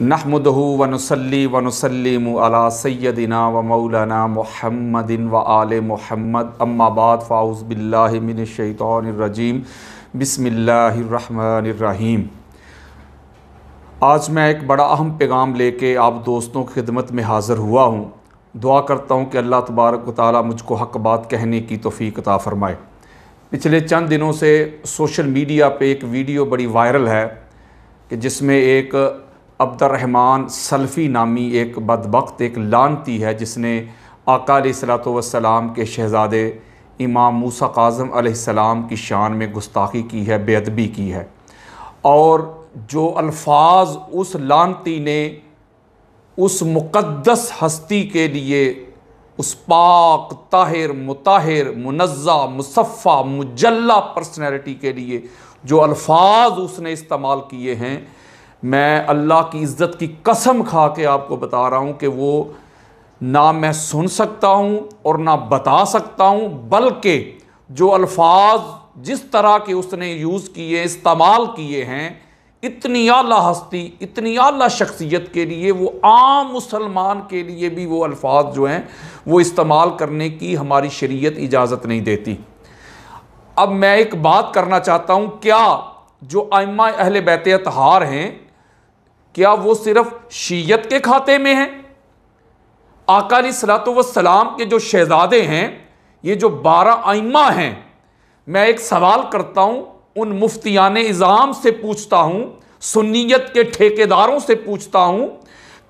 नहमदहु व नुसल्ली व नुसल्लिमु अला सय्यदिना व मौलाना मुहम्मदिन व आले मुहम्मद अम्मा बाद फ़ाउज़ बिल्लाहि मिनश शैतानिर रजीम बिस्मिल्लाहिर रहमानिर रहीम। आज मैं एक बड़ा अहम पैगाम लेके आप दोस्तों की खिदमत में हाज़िर हुआ हूँ। दुआ करता हूँ कि अल्लाह तबारक व तआला मुझको हक़ बात कहने की तौफ़ीक़ अता फ़रमाए। पिछले चंद दिनों से सोशल मीडिया पे एक वीडियो बड़ी वायरल है कि जिसमें एक अब्दुर्रहमान सल्फ़ी नामी एक बदबख्त एक लानती है जिसने आका अलैहिस्सलातु वस्सलाम के शहज़ादे इमाम मूसा काज़िम अलैहिस्सलाम की शान में गुस्ताखी की है, बेअदबी की है। और जो अल्फाज उस लानती ने उस मुक़द्दस हस्ती के लिए, उस पाक ताहिर मुताहिर मुनज़्ज़ा मुसफ़्फ़ा मुजल्ला पर्सनैलिटी के लिए जो अल्फाज उसने इस्तेमाल किए हैं, मैं अल्लाह की इज़्ज़त की कसम खा के आपको बता रहा हूँ कि वो ना मैं सुन सकता हूँ और ना बता सकता हूँ। बल्कि जो अल्फाज जिस तरह के उसने यूज़ किए, इस्तेमाल किए हैं, इतनी आला हस्ती, इतनी आला शख्सियत के लिए, वो आम मुसलमान के लिए भी वो अल्फाज जो हैं वो इस्तेमाल करने की हमारी शरीयत इजाज़त नहीं देती। अब मैं एक बात करना चाहता हूँ, क्या जो आइम्मा अहले बैत अतहार हैं, क्या वो सिर्फ शीयत के खाते में हैं? आका अलैहिस्सलातु वस्सलाम के जो शहज़ादे हैं, ये जो 12 आइम्मा हैं, मैं एक सवाल करता हूँ, उन मुफ्तियान इज़ाम से पूछता हूँ, सुन्नियत के ठेकेदारों से पूछता हूँ,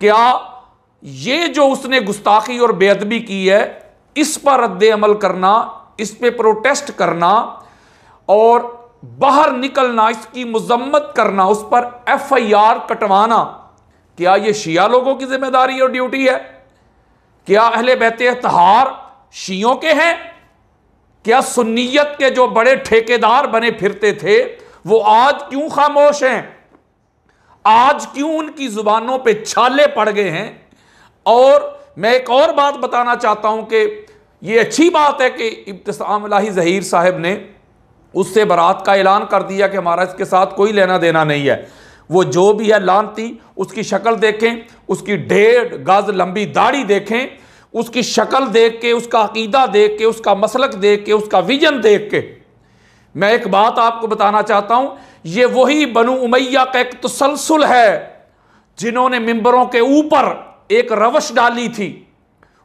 क्या ये जो उसने गुस्ताखी और बेअदबी की है, इस पर रद्द अमल करना, इस पे प्रोटेस्ट करना और बाहर निकलना, इसकी मजम्मत करना, उस पर FIR कटवाना, क्या ये शिया लोगों की जिम्मेदारी और ड्यूटी है? क्या अहले बैत अतहार शियों के हैं? क्या सुन्नियत के जो बड़े ठेकेदार बने फिरते थे वो आज क्यों खामोश हैं? आज क्यों उनकी जुबानों पे छाले पड़ गए हैं? और मैं एक और बात बताना चाहता हूं कि ये अच्छी बात है कि इब्तिसाम इलाही ज़हीर साहब ने उससे बरात का ऐलान कर दिया कि हमारा इसके साथ कोई लेना देना नहीं है। वो जो भी है लानती, उसकी शक्ल देखें, उसकी 1.5 गज लंबी दाढ़ी देखें, उसकी शक्ल देख के, उसका अकीदा देख के, उसका मसलक देख के, उसका विजन देख के मैं एक बात आपको बताना चाहता हूं, ये वही बनु उमैया का एक तसलसल है जिन्होंने मिंबरों के ऊपर एक रवश डाली थी।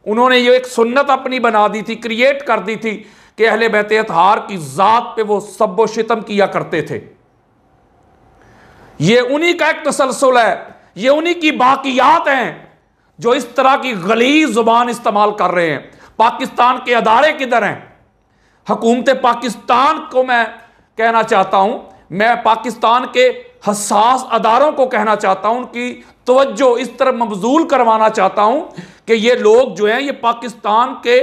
उन्होंने ये एक सुन्नत अपनी बना दी थी, क्रिएट कर दी थी कि अहले बैत अतहार की जात पे वो सब्बो शितम किया करते थे। ये उन्हीं का एक तसलसल है, ये उन्हीं की बाकियात हैं जो इस तरह की गलीज़ जुबान इस्तेमाल कर रहे हैं। पाकिस्तान के अदारे किधर हैं? हुकूमत पाकिस्तान को मैं कहना चाहता हूं, मैं पाकिस्तान के हसास अदारों को कहना चाहता हूं, उनकी तवज्जो इस तरफ मबजूल करवाना चाहता हूं कि ये लोग जो हैं ये पाकिस्तान के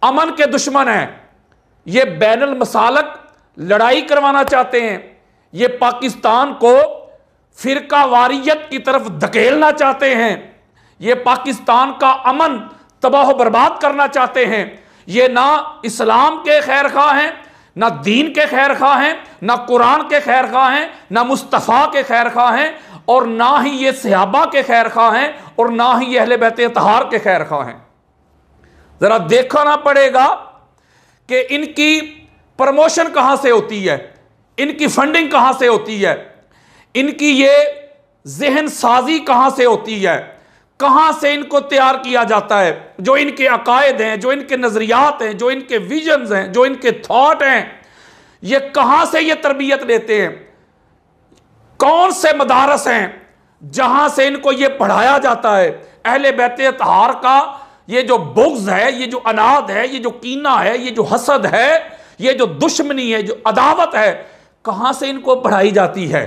अमन के दुश्मन हैं, ये बैनुल मसालक लड़ाई करवाना चाहते हैं, ये पाकिस्तान को फिरका वारियत की तरफ धकेलना चाहते हैं, ये पाकिस्तान का अमन तबाह बर्बाद करना चाहते हैं। ये ना इस्लाम के खैर खा हैं, ना दीन के खैर खा हैं, ना कुरान के खैर खा हैं, ना मुस्तफ़ा के खैर खा हैं, और ना ही ये सहाबा के खैर खा हैं, और ना ही ये अहले बैत अतहार के खैर खा हैं। जरा देखना पड़ेगा कि इनकी प्रमोशन कहां से होती है, इनकी फंडिंग कहां से होती है, इनकी ये जहन साजी कहां से होती है, कहां से इनको तैयार किया जाता है। जो इनके अकायद हैं, जो इनके नजरियात हैं, जो इनके विजन्स हैं, जो इनके थॉट हैं, ये कहां से ये तरबियत लेते हैं, कौन से मदारस हैं जहां से इनको ये पढ़ाया जाता है। अहले बैत अतहार का ये जो बुग़्ज़ है, ये जो अनाद है, ये जो कीना है, ये जो हसद है, ये जो दुश्मनी है, जो अदावत है, कहां से इनको पढ़ाई जाती है?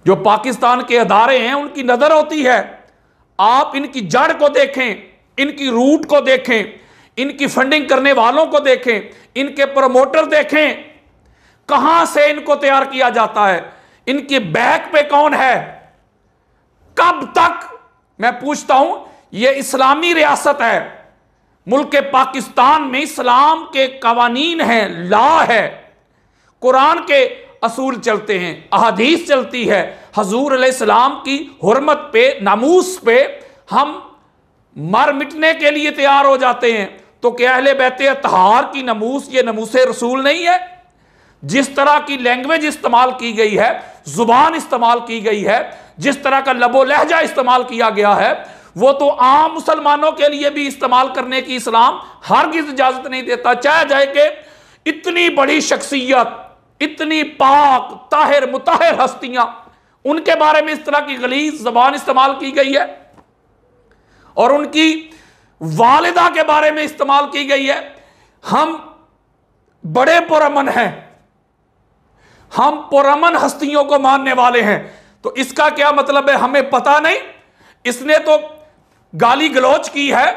जो पाकिस्तान के अदारे हैं उनकी नजर होती है। आप इनकी जड़ को देखें, इनकी रूट को देखें, इनकी फंडिंग करने वालों को देखें, इनके प्रमोटर देखें, कहां से इनको तैयार किया जाता है, इनके बैक पे कौन है, कब तक। मैं पूछता हूं, यह इस्लामी रियासत है, मुल्क पाकिस्तान में इस्लाम के कवानीन हैं, लॉ है, कुरान के असूल चलते हैं, अहादीस चलती है, हजूर अलैहिस्सलाम की हुर्मत पे, नामूस पे हम मर मिटने के लिए तैयार हो जाते हैं, तो क्या अहले बैत अतहार की नमूस ये नमूस रसूल नहीं है? जिस तरह की लैंग्वेज इस्तेमाल की गई है, जुबान इस्तेमाल की गई है, जिस तरह का लबो लहजा इस्तेमाल किया गया है, वो तो आम मुसलमानों के लिए भी इस्तेमाल करने की इस्लाम हरगिज़ इजाजत नहीं देता। चाहे जाए कि इतनी बड़ी शख्सियत, इतनी पाक ताहिर मुताहिर हस्तियां, उनके बारे में इस तरह की गलीज जबान इस्तेमाल की गई है, और उनकी वालिदा के बारे में इस्तेमाल की गई है। हम बड़े पुरअमन हैं, हम पुरअमन हस्तियों को मानने वाले हैं, तो इसका क्या मतलब है हमें पता नहीं? इसने तो गाली गलौच की है,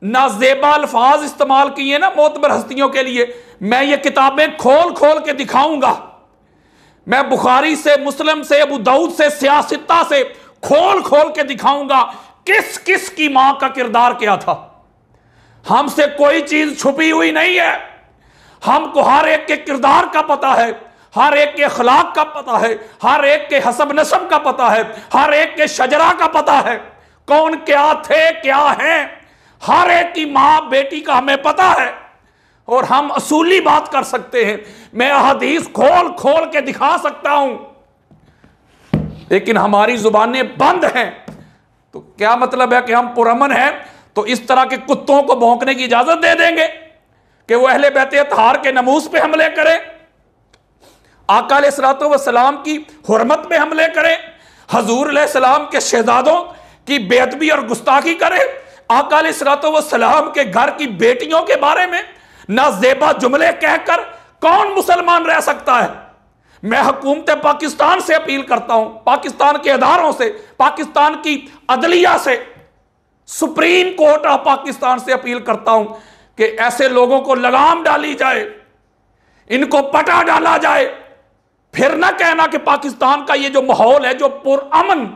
नाजेबा अल्फाज इस्तेमाल किए ना मोतबर हस्तियों के लिए। मैं ये किताबें खोल खोल के दिखाऊंगा, मैं बुखारी से, मुस्लिम से, अबू दाऊद से, सियासत्ता से खोल खोल के दिखाऊंगा किस किस की मां का किरदार क्या था। हमसे कोई चीज छुपी हुई नहीं है, हमको हर एक के किरदार का पता है, हर एक के अखलाक का पता है, हर एक के हसब नसब का पता है, हर एक के शजरा का पता है, कौन क्या थे क्या हैं, हर एक की मां बेटी का हमें पता है, और हम असूली बात कर सकते हैं। मैं हदीस खोल खोल के दिखा सकता हूं, लेकिन हमारी जुबानें बंद हैं। तो क्या मतलब है कि हम पुरअमन हैं तो इस तरह के कुत्तों को भौंकने की इजाजत दे देंगे कि वो अहले बैत अतहार के नमूस पे हमले करें, आका अलैहिस्सलातु वस्सलाम की हुर्मत पे हमले करें, हजूर अलैहिस्सलाम के शहजादों की बेअदबी और गुस्ताखी करें, आका अलैहिस्सलातु वस्सलाम के घर की बेटियों के बारे में नाजेबा जुमले कहकर कौन मुसलमान रह सकता है? मैं हुकूमत पाकिस्तान से अपील करता हूं, पाकिस्तान के अदारों से, पाकिस्तान की अदलिया से, सुप्रीम कोर्ट ऑफ पाकिस्तान से अपील करता हूं कि ऐसे लोगों को लगाम डाली जाए, इनको पटा डाला जाए। फिर ना कहना कि पाकिस्तान का ये जो माहौल है, जो पुरअमन,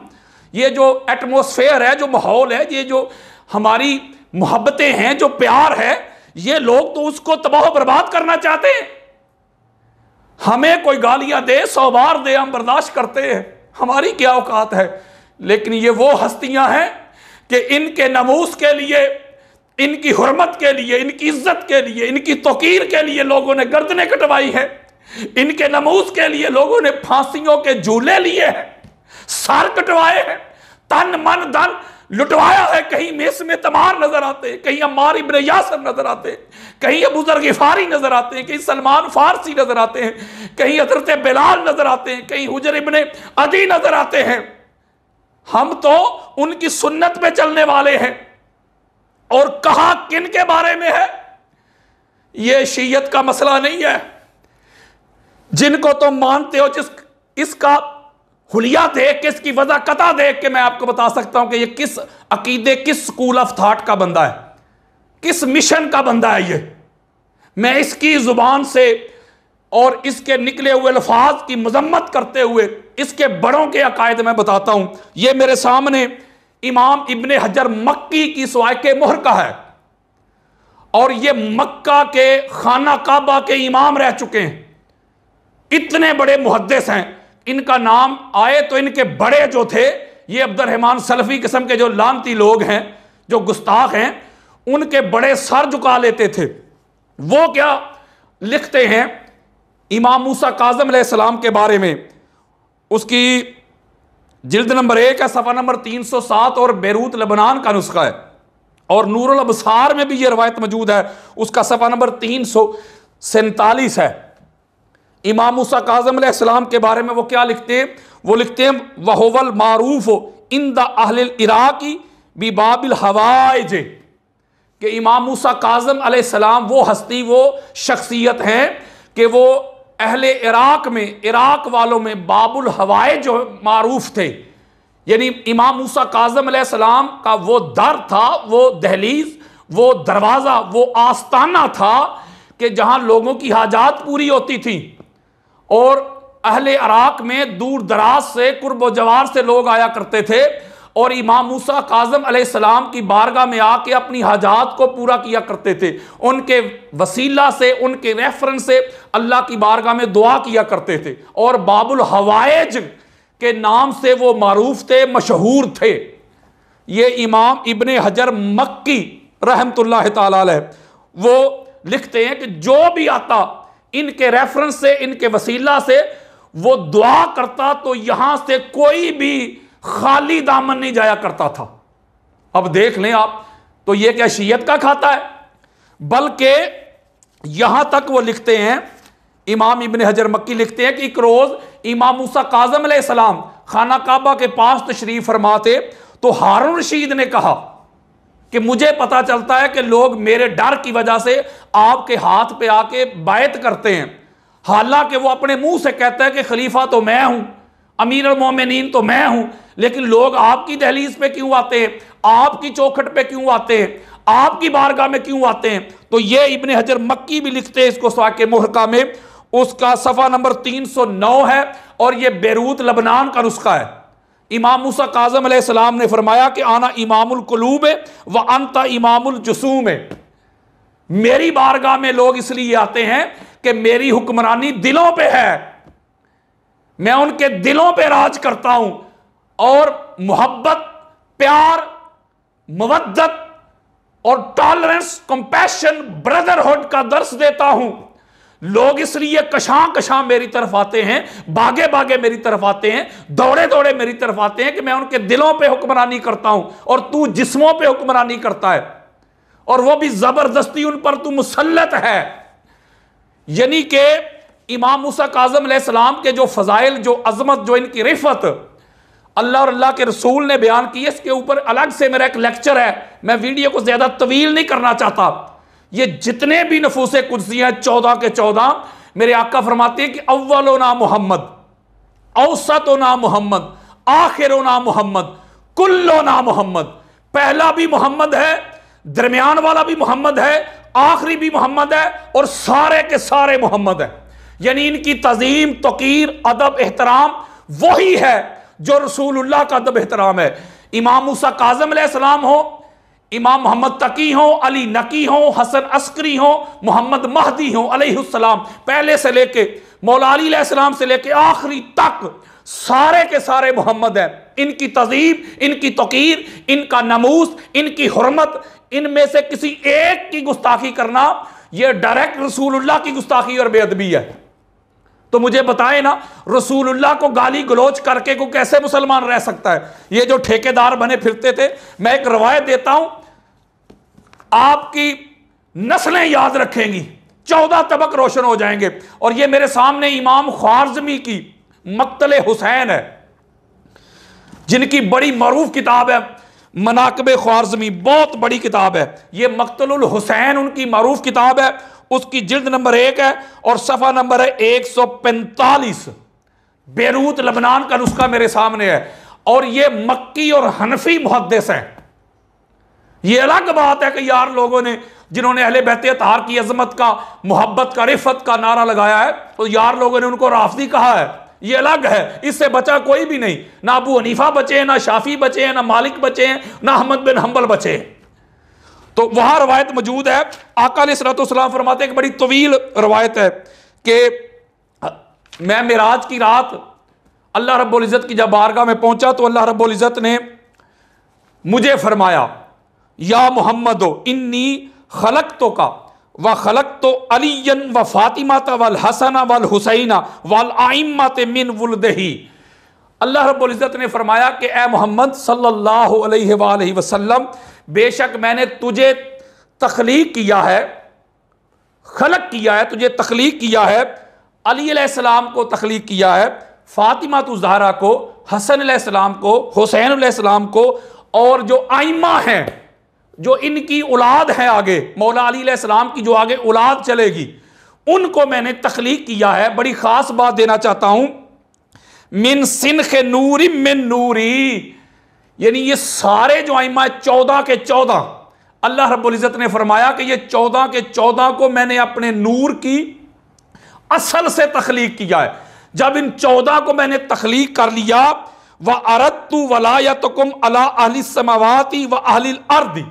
ये जो एटमॉस्फेयर है, जो माहौल है, ये जो हमारी मोहब्बतें हैं, जो प्यार है, ये लोग तो उसको तबाह बर्बाद करना चाहते हैं। हमें कोई गालियां दे, 100 बार दे, हम बर्दाश्त करते हैं, हमारी क्या औकात है। लेकिन ये वो हस्तियां हैं कि इनके नमूस के लिए, इनकी हुर्मत के लिए, इनकी इज्जत के लिए, इनकी तौकीर के लिए लोगों ने गर्दनें कटवाई है, इनके नमूस के लिए लोगों ने फांसियों के झूले लिए हैं, सर कटवाए हैं, तन मन धन लुटवाया है। कहीं मेस में तमार नजर आते हैं, कहीं अम्मार इब्न यासर नजर आते हैं, कहीं अबू ज़र गिफारी नजर आते हैं, कहीं सलमान फारसी नजर आते हैं, कहीं हजरत बिलाल नजर आते हैं, कहीं हुजर इब्न अदी नजर आते हैं। हम तो उनकी सुन्नत पे चलने वाले हैं। और कहा किन के बारे में है? यह शीयत का मसला नहीं है, जिनको तुम मानते हो, जिस इसका हुलिया देख के, इसकी वजह कता देख के मैं आपको बता सकता हूं कि ये किस अकीदे, किस स्कूल ऑफ थॉट का बंदा है, किस मिशन का बंदा है। ये मैं इसकी जुबान से और इसके निकले हुए अल्फाज की मजम्मत करते हुए इसके बड़ों के अकायद में बताता हूं। ये मेरे सामने इमाम इब्ने हजर मक्की की सवाइके मोहर का है, और ये मक्का के खाना काबा के इमाम रह चुके हैं, इतने बड़े मुहद्दिस हैं। इनका नाम आए तो इनके बड़े जो थे, ये अब्दुर्रहमान सलफी किस्म के जो लानती लोग हैं, जो गुस्ताख हैं, उनके बड़े सर झुका लेते थे। वो क्या लिखते हैं इमाम मूसा काज़िम अलैहिस्सलाम के बारे में? उसकी जिल्द नंबर 1 है, सफ़ा नंबर 307, और बेरूत लबनान का नुस्खा है, और नूरुल अबसार में भी ये रवायत मौजूद है, उसका सफ़ा नंबर 347 है। इमाम मूसा काज़िम अलैहिस्सलाम के बारे में वो क्या लिखते हैं? वो लिखते हैं वहुवल मारूफ इंदा अहलिल इराकी बिबाबिल हवाइज, कि इमाम मूसा काज़िम अलैहिस्सलाम वो हस्ती, वो शख्सियत हैं कि वो अहले इराक में, इराक वालों में बाबुल हवाइज जो मारूफ थे। यानी इमाम मूसा काज़िम अलैहिस्सलाम का वो दर था, वो दहलीज, वो दरवाज़ा, वो आस्ताना था कि जहाँ लोगों की हाजात पूरी होती थी, और अहले इराक में दूर दराज से, कुर्ब जवार से लोग आया करते थे, और इमाम मूसा काज़िम अलैहिस्सलाम की बारगाह में आके अपनी हाजात को पूरा किया करते थे। उनके वसीला से, उनके रेफरेंस से अल्लाह की बारगाह में दुआ किया करते थे। और बाबुल हवाइज के नाम से वो मारूफ थे, मशहूर थे। ये इमाम इब्ने हजर मक्की रहमतुल्लाह ताला अलैह वो लिखते हैं कि जो भी आता इनके रेफरेंस से, इनके वसीला से वो दुआ करता तो यहां से कोई भी खाली दामन नहीं जाया करता था। अब देख लें आप, तो ये क्या शियत का खाता है? बल्कि यहां तक वो लिखते हैं, इमाम इब्ने हजर मक्की लिखते हैं कि एक रोज इमाम मूसा काज़म अलैहिस्सलाम खाना काबा के पास तशरीफ फरमाते तो हारून रशीद ने कहा कि मुझे पता चलता है कि लोग मेरे डर की वजह से आपके हाथ पे आके बायत करते हैं, हालांकि वो अपने मुंह से कहता है कि खलीफा तो मैं हूं, अमीर अल मोमिनीन तो मैं हूं, लेकिन लोग आपकी दहलीज पे क्यों आते हैं, आपकी चौखट पे क्यों आते हैं, आपकी बारगाह में क्यों आते हैं? तो ये इब्ने हजर मक्की भी लिखते हैं इसको साके मुहरका में, उसका सफ़ा नंबर 309 है और ये बेरूत लबनान का नुस्खा है। इमाम मूसा काज़म अलैहिस्सलाम ने फरमाया कि आना इमामुल कुलूब व अंता इमामुल जुसूम। मेरी बारगाह में लोग इसलिए आते हैं कि मेरी हुक्मरानी दिलों पे है, मैं उनके दिलों पे राज करता हूं और मोहब्बत, प्यार, मवद्दत और टॉलरेंस, कंपैशन, ब्रदरहुड का दर्स देता हूं। लोग इसलिए कशां कशां मेरी तरफ आते हैं, भागे भागे मेरी तरफ आते हैं, दौड़े दौड़े मेरी तरफ आते हैं कि मैं उनके दिलों पे हुक्मरानी करता हूं और तू जिस्मों पे हुक्मरानी करता है, और वो भी जबरदस्ती उन पर तू मुसल्लत है। यानी कि इमाम मूसा काज़म अलैहिस्सलाम के जो फजाइल, जो अजमत, जो इनकी रिफत अल्लाह और अल्लाह के रसूल ने बयान की है, इसके ऊपर अलग से मेरा एक लेक्चर है, मैं वीडियो को ज्यादा तवील नहीं करना चाहता। ये जितने भी नफूसे कुदसियां 14 के 14, मेरे आका फरमाते हैं कि अव्वलो ना मोहम्मद, औसतो ना मोहम्मद, आखिरो ना मोहम्मद, कुल्लो ना मोहम्मद। पहला भी मोहम्मद है, दरमियान वाला भी मोहम्मद है, आखिरी भी मोहम्मद है और सारे के सारे मोहम्मद है। यानी इनकी तज़ीम, तौकीर, अदब, एहतराम वही है जो रसूलुल्लाह का अदब एहतराम है। इमाम मूसा काज़म अलैहिस्सलाम हो, इमाम मोहम्मद तकी हो, अली नकी हो, हसन अस्करी हो, मोहम्मद महदी हो अलैहिस्सलाम, पहले से लेके मौला अली अलैहिस्सलाम से लेके आखिरी तक सारे के सारे मोहम्मद हैं। इनकी तज़ीम, इनकी तौकीर, इनका नमूस, इनकी हुर्मत, इनमें से किसी एक की गुस्ताखी करना यह डायरेक्ट रसूलुल्लाह की गुस्ताखी और बेअदबी है। तो मुझे बताएं ना, रसूलुल्लाह को गाली गलोच करके को कैसे मुसलमान रह सकता है? ये जो ठेकेदार बने फिरते थे, मैं एक रवायत देता हूं, आपकी नस्लें याद रखेंगी, 14 तबक रोशन हो जाएंगे। और ये मेरे सामने इमाम ख्वारज़मी की मक्तले हुसैन है, जिनकी बड़ी मरूफ किताब है मनाक़िब ख्वारज़मी, बहुत बड़ी किताब है। ये मक्तलुल हुसैन उनकी मरूफ किताब है, उसकी जिल्द नंबर 1 है और सफ़ा नंबर है 145। बेरूत लबनान का नुस्खा मेरे सामने है और ये मक्की और हनफी मुहद्दिस है। ये अलग बात है कि यार लोगों ने, जिन्होंने अहले बैत अतार की अजमत का, मोहब्बत का, रिफत का नारा लगाया है, तो यार लोगों ने उनको राफदी कहा है, ये अलग है, इससे बचा कोई भी नहीं। ना अबू हनीफा बचे हैं, ना शाफी बचे हैं, ना मालिक बचे हैं, ना अहमद बिन हंबल बचे हैं। तो वहां रवायत मौजूद है, आका अलैहिस्सलाम फरमाते हैं, एक बड़ी तवील रवायत है कि मैं मिराज की रात अल्लाह रब्बुल इज़्ज़त की जब बारगाह में पहुंचा तो अल्लाह रब्बुल इज़्ज़त ने मुझे फरमाया, या मोहम्मदो इन्नी खलक़तो का व खलक़तो अलियन व फातिमाता वल हसना वल हुसैना वल आइम्मत मिन वुलदही। अल्लाह रब्बुल इज़्ज़त ने फरमाया कि ए मोहम्मद सल्लल्लाहु अलैहि वसल्लम, बेशक मैंने तुझे तख्लीक किया है, खलक किया है, तुझे तख्लीक किया है, अली अलैहिस्सलाम को तख्लीक किया है, फातिमा तु ज़हरा को, हसन अलैहिस्सलाम को, हुसैन अलैहिस्सलाम को, और जो आइम्मा हैं, जो इनकी औलाद है आगे, मौला अली अलैहिस्सलाम की जो आगे औलाद चलेगी, उनको मैंने तख्लीक किया है। बड़ी ख़ास बात देना चाहता हूं, मिन सिनखे नूरी मिन नूरी, यानी ये सारे जो आइम्मा 14 के 14, अल्लाह रब्बुल इज़्ज़त ने फरमाया कि ये 14 के 14 को मैंने अपने नूर की असल से तख्लीक किया है। जब इन 14 को मैंने तख्लीक कर लिया, व अरदतु वलायतकुम अला अहली समावाती व अहलिल अर्दी,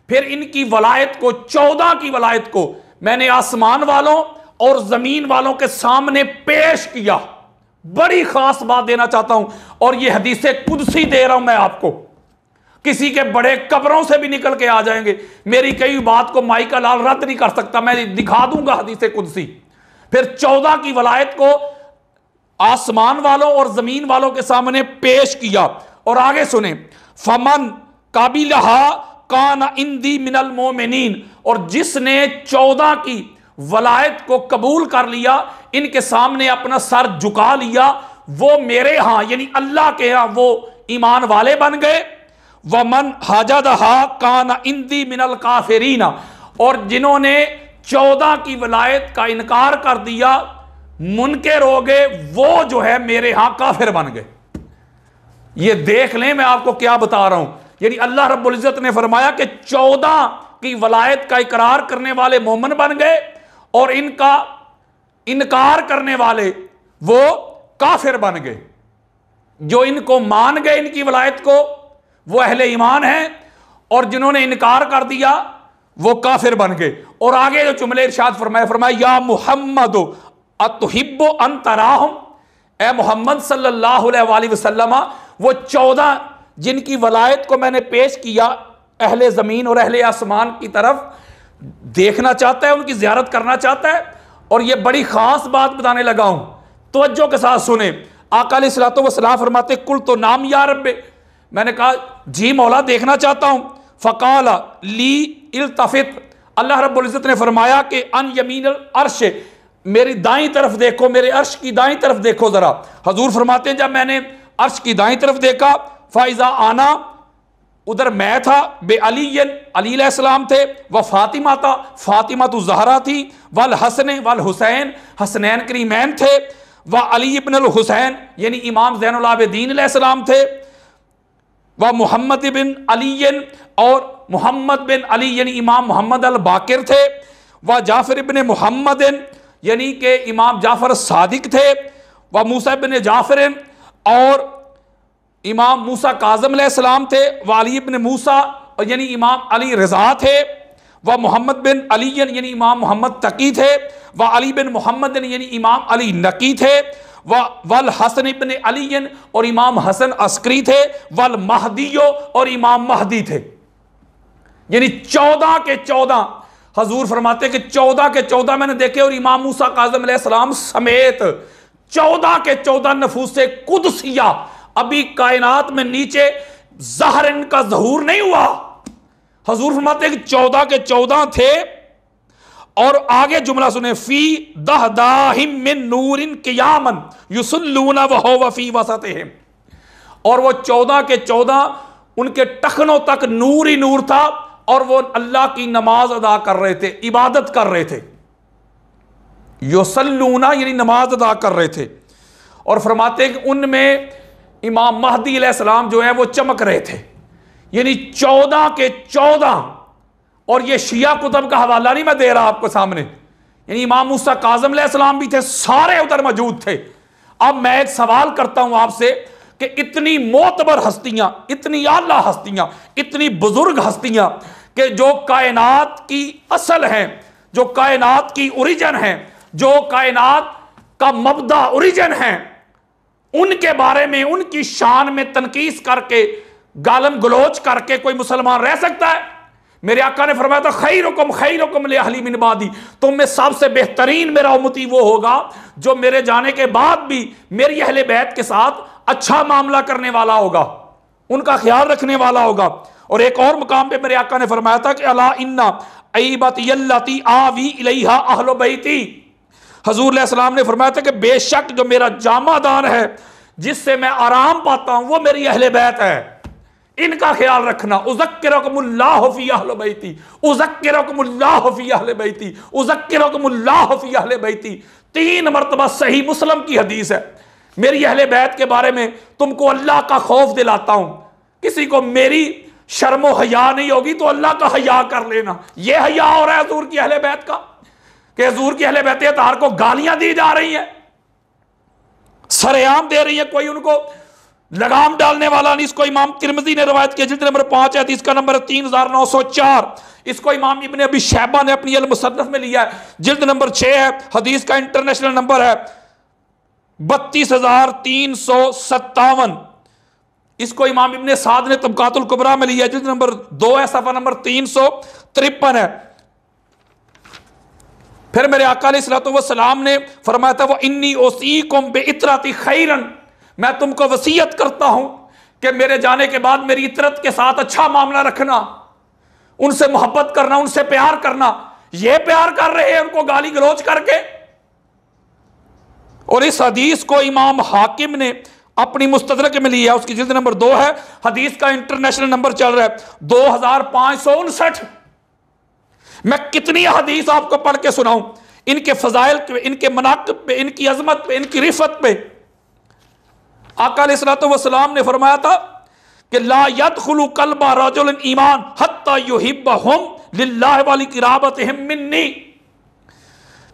फिर इनकी वलायत को, 14 की वलायत को मैंने आसमान वालों और जमीन वालों के सामने पेश किया। बड़ी खास बात देना चाहता हूं, और यह हदीस कुदसी दे रहा हूं मैं आपको। किसी के बड़े कब्रों से भी निकल के आ जाएंगे, मेरी कई बात को माई का लाल रद्द नहीं कर सकता, मैं दिखा दूंगा हदीस कुदसी। फिर 14 की वलायत को आसमान वालों और जमीन वालों के सामने पेश किया, और आगे सुने, फमन काबिलहा कान इंदी मिनल मोमिनीन, और जिसने 14 की वलायत को कबूल कर लिया, इनके सामने अपना सर झुका लिया, वो मेरे यहां यानी अल्लाह के यहां वो ईमान वाले बन गए। वमन हाजदहा कान इंदी मिनल काफिरीना, और जिन्होंने 14 की वलायत का इनकार कर दिया, मुनकर हो गए, वो जो है मेरे यहां काफिर बन गए। ये देख लें मैं आपको क्या बता रहा हूं, यानी अल्लाह रब्बुल इज्जत ने फरमाया कि 14 की वलायत का इकरार करने वाले मोमिन बन गए, और इनका इनकार करने वाले वो काफिर बन गए। जो इनको मान गए इनकी वलायत को वो अहले ईमान हैं, और जिन्होंने इनकार कर दिया वो काफिर बन गए। और आगे जो जुमले इरशाद फरमाया या मुहम्मद अतुहिब्बु अन तराहुम, ए मोहम्मद सल्लल्लाहु अलैहि वसल्लम, वो 14 जिनकी वलायत को मैंने पेश किया अहले ज़मीन और अहले आसमान की तरफ, देखना चाहता है, उनकी ज़ियारत करना चाहता है। और ये बड़ी ख़ास बात बताने लगा हूँ, तवज्जो के साथ सुने। आका अलैहिस्सलातु वस्सलाम फरमाते कुल तो नाम या रब्बे, मैंने कहा जी मौला देखना चाहता हूँ। फ़क़ाल ली इल्तफ़ित, अल्लाह रब्बुल इज़्ज़त ने फरमाया कि अन यमीनल अर्श, मेरी दाईं तरफ देखो, मेरे अर्श की दाईं तरफ देखो ज़रा। हजूर फरमाते हैं जब मैंने अर्श की दाईं तरफ देखा, फ़ाइज़ा आना, उधर मैं था, बे अलीयन, अली अलैहिस्सलाम थे, वह फातिमा था, फातिमा तो ज़हरा थी, वल हसन वल हुसैन, हसनैन करीमैन थे, वह अली इब्न अल हुसैन यानी इमाम ज़ैनुल आबिदीन अलैहिस्सलाम थे, वह मोहम्मद बिन अलीयन, और मोहम्मद बिन अली यानी इमाम मोहम्मद अल बाकिर थे, वह जाफ़र इब्न मोहम्मद यानी कि इमाम जाफ़र सादिक थे, वह मूसा बिन जाफ़र और इमाम मूसा काज़म अलैहिस्सलाम थे, वह अली इब्न मूसा यानी इमाम अली रज़ा थे, वह मोहम्मद बिन अलीयन यानी इमाम मोहम्मद तकी थे, वह अली बिन मोहम्मद यानी इमाम अली नकी थे, वल हसन इब्न अलीयन और इमाम हसन अस्करी थे, वल महदियो और इमाम महदी थे। यानी 14 के 14 हजूर फरमाते कि 14 के 14 मैंने देखे, और इमाम मूसा काज़म अलैहिस्सलाम समेत 14 के 14 नफूसे कुदसिया अभी कायनात में नीचे ज़हर इनका ज़हूर नहीं हुआ। हजूर फरमाते कि 14 के 14 थे, और आगे जुमला सुने, फी दहदाहिम मिन नूरिन क़ियामन युसल्लूना व हुवा फी वसतिहिम, और वो 14 के 14 उनके टखनों तक नूर ही नूर था, और वो अल्लाह की नमाज अदा कर रहे थे, इबादत कर रहे थे। युसल्लूना यानी नमाज अदा कर रहे थे, और फरमाते कि उनमें इमाम महदी अलैहिस्सलाम जो है वो चमक रहे थे। यानी 14 के 14, और ये शिया कुतुब का हवाला नहीं मैं दे रहा आपको सामने, यानी इमाम मूसा काज़म अलैहिस्सलाम भी थे, सारे उधर मौजूद थे। अब मैं एक सवाल करता हूं आपसे कि इतनी मोतबर हस्तियां, इतनी आला हस्तियां, इतनी बुजुर्ग हस्तियां कि जो कायनात की असल हैं, जो कायनात की ओरिजिन है, जो कायनात का मबदा ओरिजिन है, उनके बारे में, उनकी शान में तनकीस करके, गालम गलोच करके कोई मुसलमान रह सकता है? मेरे आका ने फरमाया था खैरुकुम ले अहली मिन बादी, तुम में सबसे बेहतरीन मेरा उम्मती वो होगा जो मेरे जाने के बाद भी मेरी अहले बैत के साथ अच्छा मामला करने वाला होगा, उनका ख्याल रखने वाला होगा। और एक और मुकाम पे मेरे आका ने फरमाया था कि अला इन्ना अईबती यल्लती आवी इलैहा अहलु बैती, हजूर अलैहिस्सलाम ने फरमाया था कि बेशक जो मेरा जामादान है, जिससे मैं आराम पाता हूं, वो मेरी अहले बैत है, इनका ख्याल रखना। उज़क्किरुकुमुल्लाहु फी अहलि बैती, उज़क्किरुकुमुल्लाहु फी अहलि बैती, उज़क्किरुकुमुल्लाहु फी अहलि बैती। 3 मरतबा सही मुस्लिम की हदीस है। मेरी अहले बैत के बारे में तुमको अल्लाह का खौफ दिलाता हूं। किसी को मेरी शर्मो हया नहीं होगी तो अल्लाह का हया कर लेना। यह हया हो रहा है हजूर की अहले बैत का, कि हजूर की अहले बैत अतार को गालियां दी जा रही हैं, सरेआम दे रही है, कोई उनको लगाम डालने वाला नहीं। इसको इमाम तिरमिज़ी ने रवायत किया, जिल्द नंबर 5 है, इसका नंबर 3904। इसको इमाम इब्न अबी शैबा ने अपनी अल मुसन्नफ में लिया है, जिल्द नंबर 6 है, हदीस का इंटरनेशनल नंबर है 32,357। इसको इमाम इब्ने साद ने तबकातुल कुबरा में लिया, जिल्द नंबर 2 है, सफ़ा नंबर 353 है। फिर मेरे आका अलैहिस्सलातु वस्सलाम ने फरमाया था, वो इन्नी ओसीकुम बिइतरति खैरन, मैं तुमको वसीयत करता हूं कि मेरे जाने के बाद मेरी इतरत के साथ अच्छा मामला रखना, उनसे मोहब्बत करना, उनसे प्यार करना। ये प्यार कर रहे हैं उनको गाली गलौज करके। और इस हदीस को इमाम हाकिम ने अपनी मुस्तदरक में लिया, उसकी जिल्द नंबर 2 है, हदीस का इंटरनेशनल नंबर चल रहा है 2559। मैं कितनी हदीस आपको पढ़ के सुनाऊं, इनके फजाइल पे, इनके मनाक़िब पे, इनकी अजमत पे, इनकी रिफत पे। आका अलैहिस्सलातु वस्सलाम ने फरमाया था कि ला यदखुलु कल्बा रजुलिन ईमान हत्ता युहिब्बहुम लिल्लाहि व लिक़राबतिहिम मिन्नी।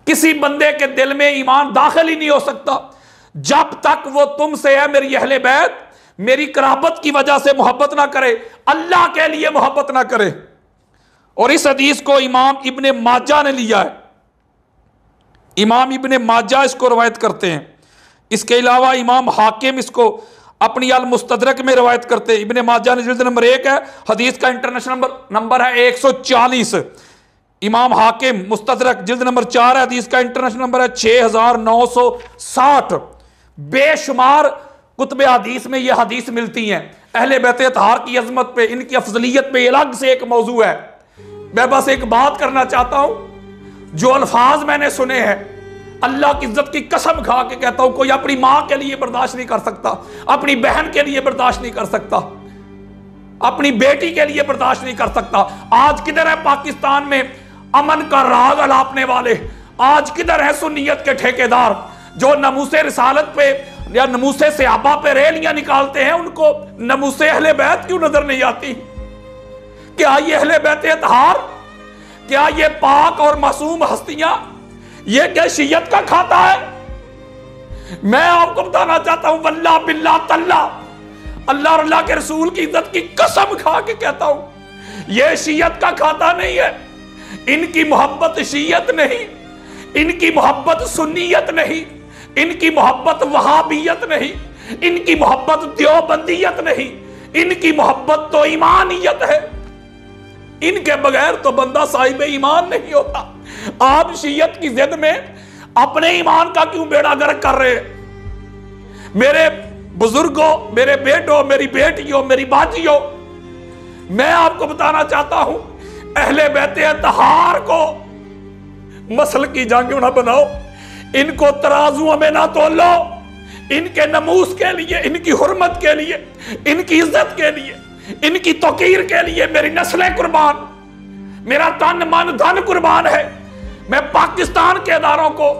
किसी बंदे के दिल में ईमान दाखिल ही नहीं हो सकता जब तक वो तुमसे है, मेरी अहले बैत, मेरी कराबत की वजह से मोहब्बत ना करे, अल्लाह के लिए मोहब्बत ना करे। और इस हदीस को इमाम इब्ने माजा ने लिया है, इमाम इब्ने माजा इसको रवायत करते हैं। इसके अलावा इमाम हाकिम इसको अपनी अल मुस्तदरक में रवायत करते हैं। इब्ने माजा ने जिल्द नंबर 1 है, हदीस का इंटरनेशनल नंबर है 140। इमाम हाकिम मुस्तदरक जिल्द नंबर 4 है, हदीस का इंटरनेशनल नंबर है 6960। बेशुमार कुतुब हदीस में यह हदीस मिलती हैं। अहले बैत अतहार की अजमत पे, इनकी अफजलियत पे अलग से एक मौजू है। मैं बस एक बात करना चाहता हूं, जो अल्फाज मैंने सुने हैं, अल्लाह की इज्जत की कसम खा के कहता हूं, कोई अपनी मां के लिए बर्दाश्त नहीं कर सकता, अपनी बहन के लिए बर्दाश्त नहीं कर सकता, अपनी बेटी के लिए बर्दाश्त नहीं कर सकता। आज किधर है पाकिस्तान में अमन का राग अलापने वाले? आज किधर है सुन्नियत के ठेकेदार जो नमूसे रिसालत पे या नमूसे सहाबा पे रैलियां निकालते हैं? उनको नमूसे अहले बैत क्यों नजर नहीं आती? क्या ये अहले बैत अतहार, क्या ये पाक और मासूम हस्तियां, ये क्या शियत का खाता है? मैं आपको बताना चाहता हूं, वल्लाह बिल्लाह तल्ला, अल्लाह और अल्लाह के रसूल की इज्जत की कसम खा के कहता हूं, ये शियत का खाता नहीं है। इनकी मोहब्बत शियत नहीं, इनकी मोहब्बत सुन्नियत नहीं, इनकी मोहब्बत वहाबियत नहीं, इनकी मोहब्बत देवबंदियत नहीं, इनकी मोहब्बत तो ईमानियत है। इनके बगैर तो बंदा साहिब ईमान नहीं होता। आप शियत की जिद में अपने ईमान का क्यों बेड़ा गर्क कर रहे हैं? मेरे बुजुर्गों, मेरे बेटों, मेरी बेटियों, मेरी बाजियों, मैं आपको बताना चाहता हूं, अहले बैत अतहार को मसल की जांघों ना बनाओ, इनको तराजुओं में ना तोलो। इनके नमूस के लिए, इनकी हुर्मत के लिए, इनकी इज्जत के लिए, इनकी तौकीर के लिए मेरी नस्लें कुर्बान, मेरा तन मन धन कुर्बान है। मैं पाकिस्तान के इदारों को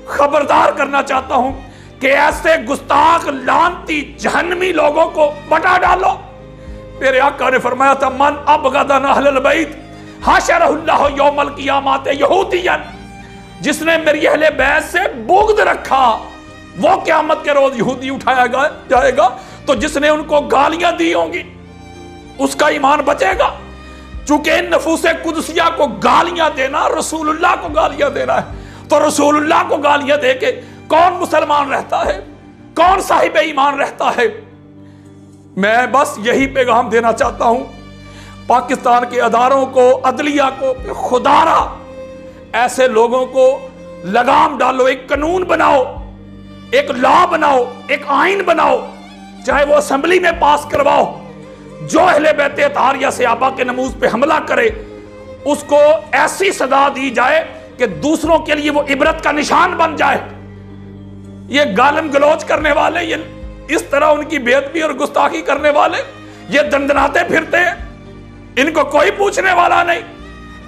खबरदार करना चाहता हूं कि ऐसे गुस्ताख लानती जहन्नमी लोगों को बटा डालो। मेरे आका ने फरमाया था, मन अबगदन अहलल बैत हशरहुल्लाह यौमल क़ियामत यहूदियन, जिसने मेरी अहले बैत से बुग़्ज़ रखा वो क़यामत के रोज यहूदी उठाया जाएगा। तो जिसने उनको गालियां दी होंगी उसका ईमान बचेगा। चूंकि इन नफूसे कुदसिया को गालियां देना रसूलुल्लाह को गालियां देना है, तो रसूलुल्लाह को गालियां देके कौन मुसलमान रहता है, कौन साहिब ईमान रहता है? मैं बस यही पैगाम देना चाहता हूं पाकिस्तान के अदारों को, अदलिया को, खुदारा ऐसे लोगों को लगाम डालो, एक कानून बनाओ, एक लॉ बनाओ, एक आइन बनाओ, चाहे वो असेंबली में पास करवाओ। जो अहले बैत अतहार या सहाबा के नमूज पे हमला करे उसको ऐसी सजा दी जाए कि दूसरों के लिए वो इबरत का निशान बन जाए। ये गालम गलौज करने वाले, ये इस तरह उनकी बेअदबी और गुस्ताखी करने वाले, ये दंदनाते फिरते हैं, इनको कोई पूछने वाला नहीं,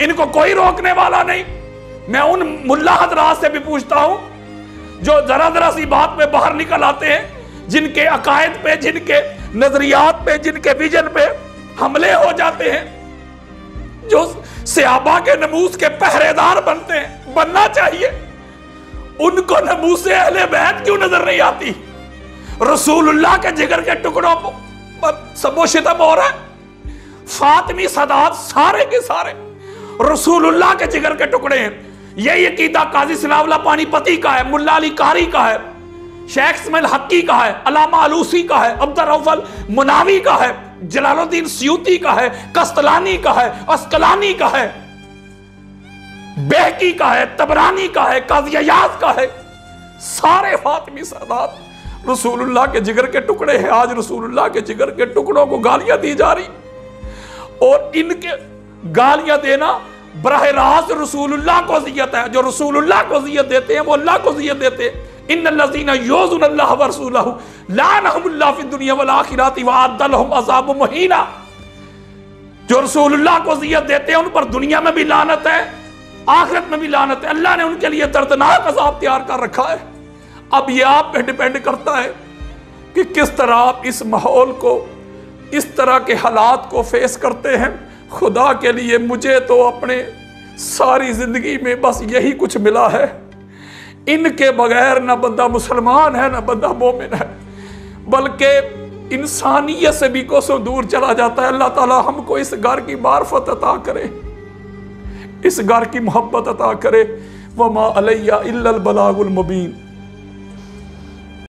इनको कोई रोकने वाला नहीं। मैं उन मुल्ला हजरात से भी पूछता हूं जो जरा जरा सी बात में बाहर निकल आते हैं, जिनके अकायद पे, जिनके नजरियात पे, जिनके विजन पे हमले हो जाते हैं, जो सहाबा के नमूस के पहरेदार बनते हैं, बनना चाहिए। उनको नमूसे अहले बैत क्यों नजर नहीं आती? रसूलुल्लाह के जिगर के टुकड़ों पर सबो शितम हो रहा है। फातिमी सदात सारे के सारे रसूलुल्लाह के जिगर के टुकड़े हैं। यही अकीदा काजी सनाउल्लाह पानीपती का है, मुल्ला अली कारी का है, शेख इस्माइल हक्की का है, अल्लामा आलूसी का है, अब्दुल रऊफ मुनावी का है, जलालुद्दीन सयूती का है, कस्तलानी का है, अस्कलानी का है, बेहकी का है, तबरानी का है, काज़ी अयाज का है। सारे फातिमी सादात रसूलुल्लाह के जिगर के टुकड़े हैं। आज रसूलुल्लाह के जिगर के टुकड़ों को गालियां दी जा रही, और इनके गालियां देना बराह रास्त रसूलुल्लाह को अज़ियत है। जो रसूलुल्लाह को अज़ियत देते हैं वो अल्लाह को अज़ियत देते हैं। इन्नल्लज़ीना युज़ूनल्लाह व रसूलहू लानहुमुल्लाह फ़िद दुनिया वल आखिरति व अअद्द लहुम अज़ाबम मुहीना। जो रसूलुल्लाह को अज़ियत देते हैं उन पर दुनिया में भी लानत है, आखिरत में भी लानत है। अल्लाह ने उनके लिए दर्दनाक अज़ाब तैयार कर रखा है। अब ये आप पे डिपेंड करता है कि किस तरह आप इस माहौल को, इस तरह के हालात को फेस करते हैं। खुदा के लिए मुझे तो अपने सारी जिंदगी में बस यही कुछ मिला है। इनके बगैर ना बंदा मुसलमान है ना बंदा मोमिन है, बल्कि इंसानियत से भी कोसों दूर चला जाता है। अल्लाह ताला हमको इस घर की मार्फत अता करे, इस घर की मोहब्बत अता करे। वमा अलैया इल्लल बलागुल मुबीन।